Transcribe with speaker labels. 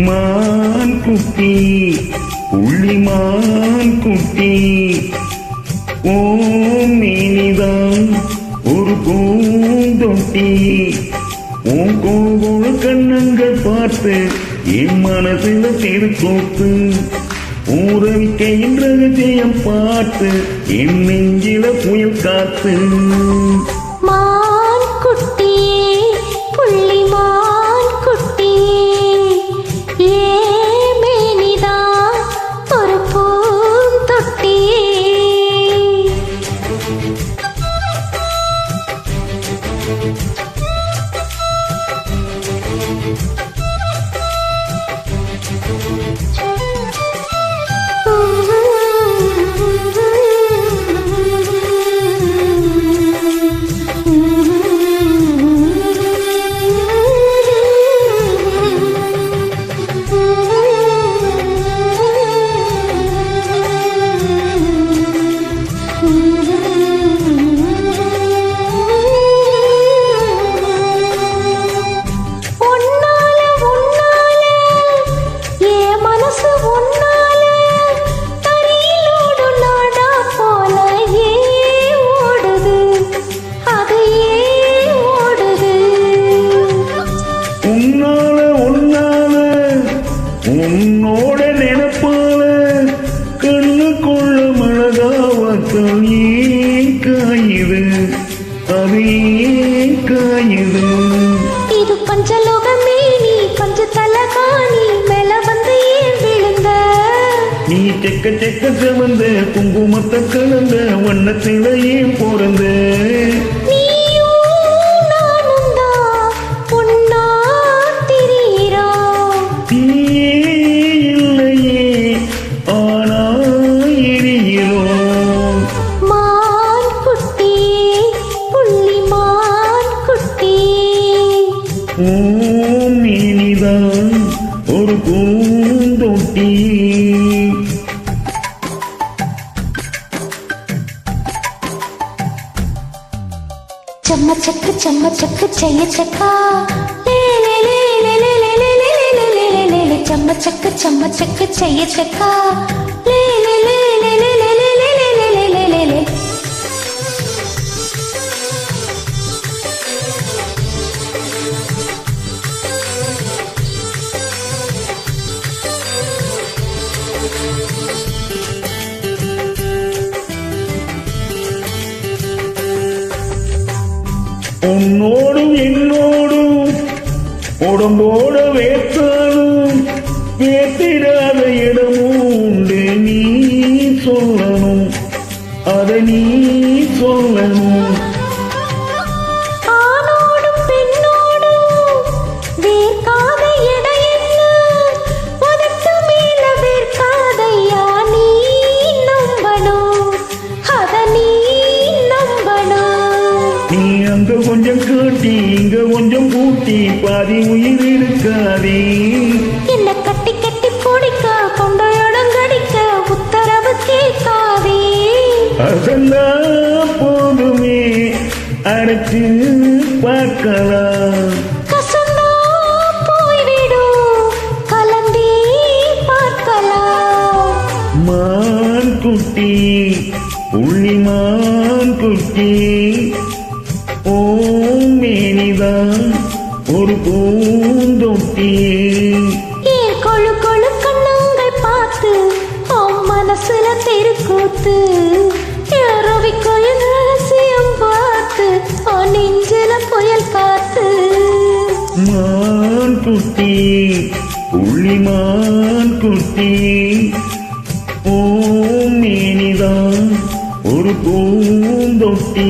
Speaker 1: மான் குட்டி புள்ளிமான் குட்டி ஓம் மேனிதான் ஒரு பூந்தொட்டி உன் கோகுல கண்ணங்கள் பார்த்து என் மனசுல திருக்கூத்து ஊரவிக்கையின் ரகசியம் பார்த்து என் நெஞ்சில புயல் காத்து
Speaker 2: மான் குட்டி புள்ளிமான் குட்டி ஏ மேனிதான் ஒரு பூந்தொட்டி
Speaker 1: உன்னோட நினைப்பால கண்ணுக்குள்ள மழகாவத்தல் ஏன் காயுது அது ஏன் காயுது
Speaker 2: இது பஞ்சலோகமே நீ பஞ்ச தலகாணி மேல வந்து ஏன் விழுந்த
Speaker 1: நீ செக்க செக்க செவந்த குங்குமத்தை கலந்த வண்ணத்தில ஏன் பிறந்த மேனிதான் ஒரு பூந்தொட்டி
Speaker 2: செம்ம செக்கு செய்ய செக்கா செம்ம செக்கு செய்ய செக்கா
Speaker 1: உன்னோடும் என்னோடும் உடம்போட வேத்தாலும் வேத்திடாத இடமும் உண்டு நீ சொல்லணும் அதை நீ சொல்லணும் அங்க கொஞ்சம் காட்டி இங்க கொஞ்சம் கூட்டி பாதி உயிர் இருக்காதே
Speaker 2: என்ன கட்டி கட்டி பிடிக்க கொண்டையோடம் கடிக்க உத்தரவு கேட்காதே
Speaker 1: அதெல்லாம் போதுமே அரைச்சு பார்க்கலாம்
Speaker 2: கசந்தா போய்விடும் கலந்தே பார்க்கலாம்
Speaker 1: மான் குட்டி புள்ளிமான் குட்டி ஓம் மேனிதான் ஒரு பூந்தொட்டி
Speaker 2: ஏன் கொழு கொழு கண்ணங்கள் பார்த்து மனசுல தெருக்கூத்து ரவிக்கோயில் ரகசியம் பார்த்து நெஞ்சில புயல் காத்து
Speaker 1: மான் குட்டி புள்ளிமான் குட்டி ஓம் மேனிதான் ஒரு பூந்தொட்டி